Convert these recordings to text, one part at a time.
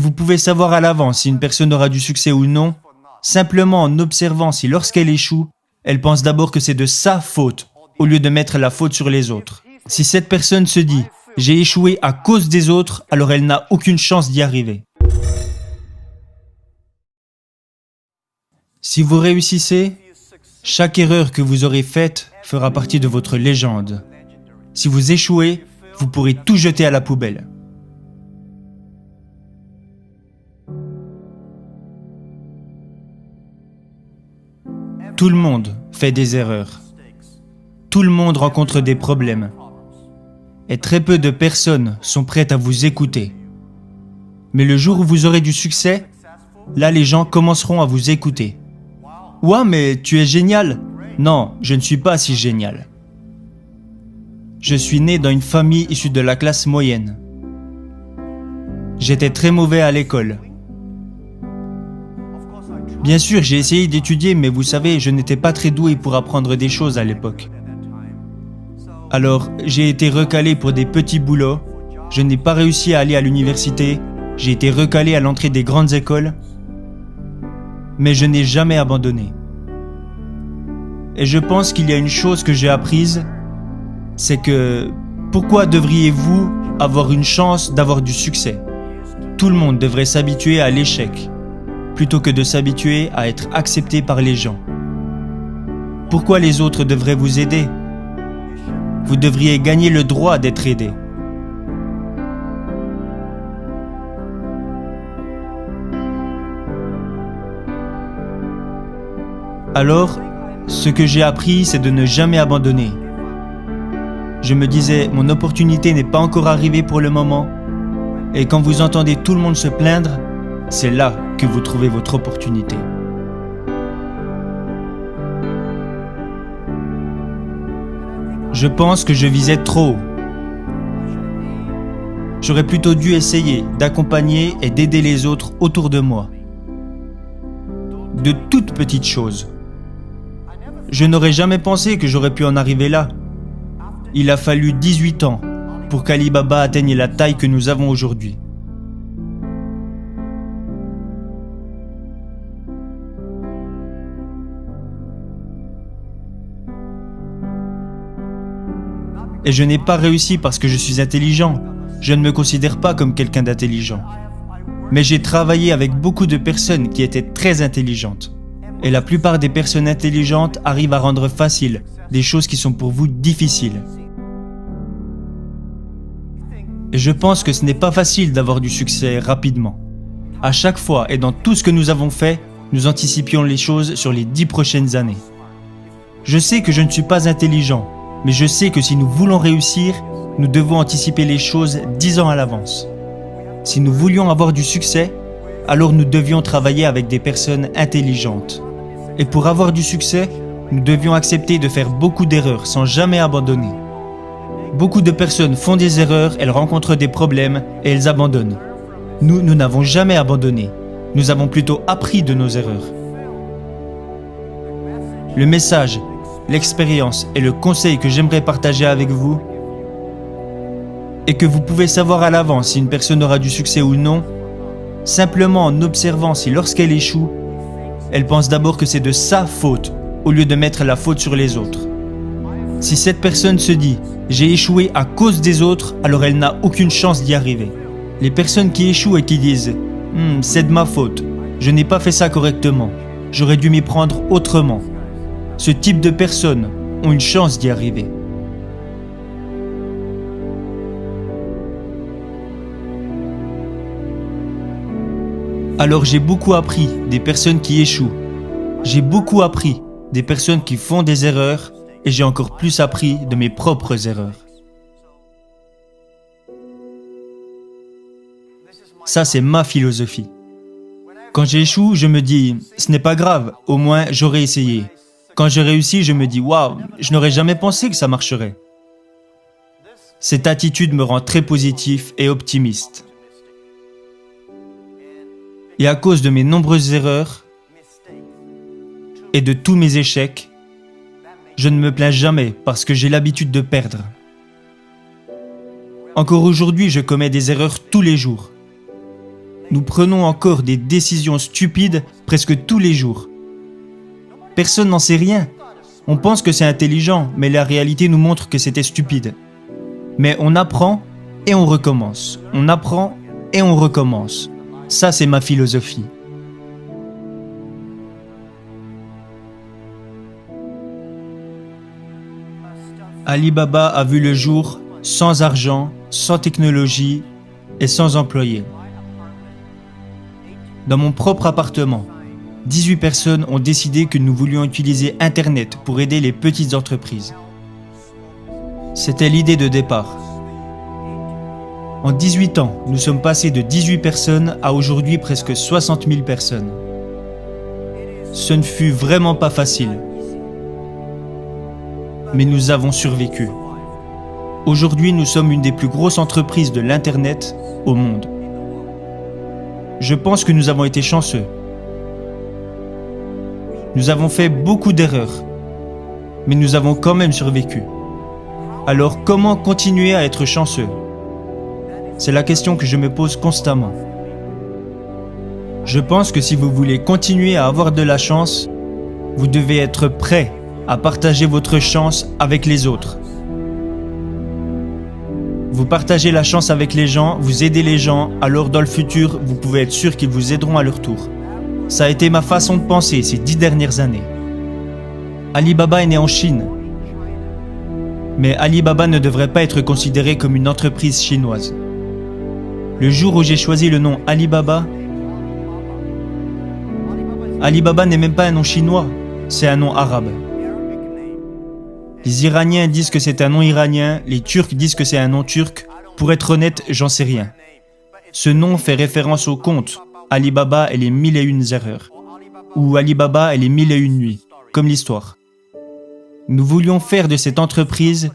Vous pouvez savoir à l'avance si une personne aura du succès ou non, simplement en observant si lorsqu'elle échoue, elle pense d'abord que c'est de sa faute, au lieu de mettre la faute sur les autres. Si cette personne se dit « j'ai échoué à cause des autres », alors elle n'a aucune chance d'y arriver. Si vous réussissez, chaque erreur que vous aurez faite fera partie de votre légende. Si vous échouez, vous pourrez tout jeter à la poubelle. Tout le monde fait des erreurs. Tout le monde rencontre des problèmes. Et très peu de personnes sont prêtes à vous écouter. Mais le jour où vous aurez du succès, là les gens commenceront à vous écouter. « Ouah, mais tu es génial !» Non, je ne suis pas si génial. Je suis né dans une famille issue de la classe moyenne. J'étais très mauvais à l'école. Bien sûr, j'ai essayé d'étudier, mais vous savez, je n'étais pas très doué pour apprendre des choses à l'époque. Alors, j'ai été recalé pour des petits boulots, je n'ai pas réussi à aller à l'université, j'ai été recalé à l'entrée des grandes écoles, mais je n'ai jamais abandonné. Et je pense qu'il y a une chose que j'ai apprise, c'est que pourquoi devriez-vous avoir une chance d'avoir du succès? Tout le monde devrait s'habituer à l'échec, plutôt que de s'habituer à être accepté par les gens. Pourquoi les autres devraient vous aider? Vous devriez gagner le droit d'être aidé. Alors, ce que j'ai appris, c'est de ne jamais abandonner. Je me disais, mon opportunité n'est pas encore arrivée pour le moment. Et quand vous entendez tout le monde se plaindre, c'est là que vous trouvez votre opportunité. Je pense que je visais trop haut. J'aurais plutôt dû essayer d'accompagner et d'aider les autres autour de moi. De toutes petites choses. Je n'aurais jamais pensé que j'aurais pu en arriver là. Il a fallu 18 ans pour qu'Ali Baba atteigne la taille que nous avons aujourd'hui. Et je n'ai pas réussi parce que je suis intelligent. Je ne me considère pas comme quelqu'un d'intelligent. Mais j'ai travaillé avec beaucoup de personnes qui étaient très intelligentes. Et la plupart des personnes intelligentes arrivent à rendre facile des choses qui sont pour vous difficiles. Et je pense que ce n'est pas facile d'avoir du succès rapidement. À chaque fois et dans tout ce que nous avons fait, nous anticipions les choses sur les 10 prochaines années. Je sais que je ne suis pas intelligent, mais je sais que si nous voulons réussir, nous devons anticiper les choses 10 ans à l'avance. Si nous voulions avoir du succès, alors nous devions travailler avec des personnes intelligentes. Et pour avoir du succès, nous devions accepter de faire beaucoup d'erreurs sans jamais abandonner. Beaucoup de personnes font des erreurs, elles rencontrent des problèmes et elles abandonnent. Nous n'avons jamais abandonné. Nous avons plutôt appris de nos erreurs. Le message, l'expérience et le conseil que j'aimerais partager avec vous est que vous pouvez savoir à l'avance si une personne aura du succès ou non, simplement en observant si lorsqu'elle échoue, elle pense d'abord que c'est de sa faute, au lieu de mettre la faute sur les autres. Si cette personne se dit « j'ai échoué à cause des autres », alors elle n'a aucune chance d'y arriver. Les personnes qui échouent et qui disent « c'est de ma faute, je n'ai pas fait ça correctement, j'aurais dû m'y prendre autrement », ce type de personnes ont une chance d'y arriver. Alors j'ai beaucoup appris des personnes qui échouent. J'ai beaucoup appris des personnes qui font des erreurs et j'ai encore plus appris de mes propres erreurs. Ça, c'est ma philosophie. Quand j'échoue, je me dis « ce n'est pas grave, au moins j'aurais essayé ». Quand je réussis, je me dis « waouh, je n'aurais jamais pensé que ça marcherait ». Cette attitude me rend très positif et optimiste. Et à cause de mes nombreuses erreurs et de tous mes échecs, je ne me plains jamais parce que j'ai l'habitude de perdre. Encore aujourd'hui, je commets des erreurs tous les jours. nous prenons encore des décisions stupides presque tous les jours. Personne n'en sait rien. On pense que c'est intelligent, mais la réalité nous montre que c'était stupide. Mais on apprend et on recommence. On apprend et on recommence. Ça, c'est ma philosophie. Alibaba a vu le jour sans argent, sans technologie et sans employés. Dans mon propre appartement, 18 personnes ont décidé que nous voulions utiliser Internet pour aider les petites entreprises. C'était l'idée de départ. En 18 ans, nous sommes passés de 18 personnes à aujourd'hui presque 60 000 personnes. Ce ne fut vraiment pas facile. Mais nous avons survécu. Aujourd'hui, nous sommes une des plus grosses entreprises de l'Internet au monde. Je pense que nous avons été chanceux. Nous avons fait beaucoup d'erreurs, mais nous avons quand même survécu. Alors comment continuer à être chanceux ? C'est la question que je me pose constamment. Je pense que si vous voulez continuer à avoir de la chance, vous devez être prêt à partager votre chance avec les autres. Vous partagez la chance avec les gens, vous aidez les gens, alors dans le futur, vous pouvez être sûr qu'ils vous aideront à leur tour. Ça a été ma façon de penser ces 10 dernières années. Alibaba est né en Chine. Mais Alibaba ne devrait pas être considéré comme une entreprise chinoise. Le jour où j'ai choisi le nom Alibaba, Alibaba n'est même pas un nom chinois, c'est un nom arabe. Les Iraniens disent que c'est un nom iranien, les Turcs disent que c'est un nom turc. Pour être honnête, j'en sais rien. Ce nom fait référence au conte Alibaba et les 1001 erreurs, ou Alibaba et les 1001 nuits, comme l'histoire. Nous voulions faire de cette entreprise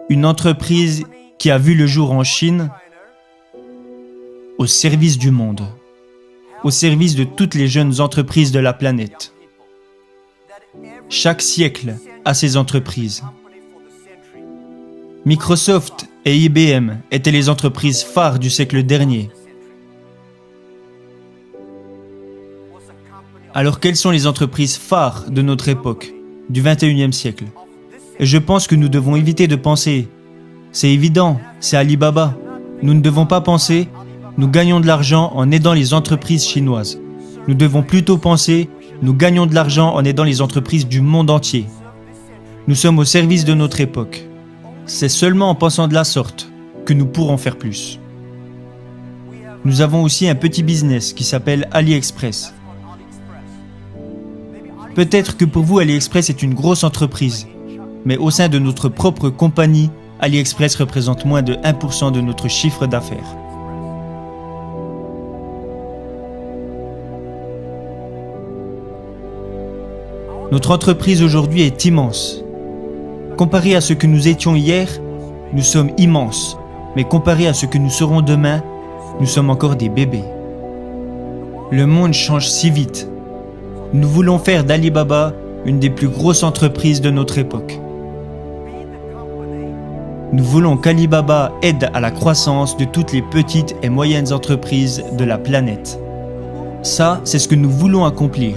une entreprise qui a vu le jour en Chine au service du monde, au service de toutes les jeunes entreprises de la planète. Chaque siècle a ses entreprises. Microsoft et IBM étaient les entreprises phares du siècle dernier. Alors quelles sont les entreprises phares de notre époque, du 21e siècle ? Et je pense que nous devons éviter de penser « c'est évident, c'est Alibaba ». Nous ne devons pas penser « nous gagnons de l'argent en aidant les entreprises chinoises ». Nous devons plutôt penser « nous gagnons de l'argent en aidant les entreprises du monde entier ». Nous sommes au service de notre époque. C'est seulement en pensant de la sorte que nous pourrons faire plus. Nous avons aussi un petit business qui s'appelle AliExpress. Peut-être que pour vous, AliExpress est une grosse entreprise, mais au sein de notre propre compagnie, AliExpress représente moins de 1% de notre chiffre d'affaires. Notre entreprise aujourd'hui est immense. Comparé à ce que nous étions hier, nous sommes immenses, mais comparé à ce que nous serons demain, nous sommes encore des bébés. Le monde change si vite. Nous voulons faire d'Alibaba une des plus grosses entreprises de notre époque. Nous voulons qu'Alibaba aide à la croissance de toutes les petites et moyennes entreprises de la planète. Ça, c'est ce que nous voulons accomplir.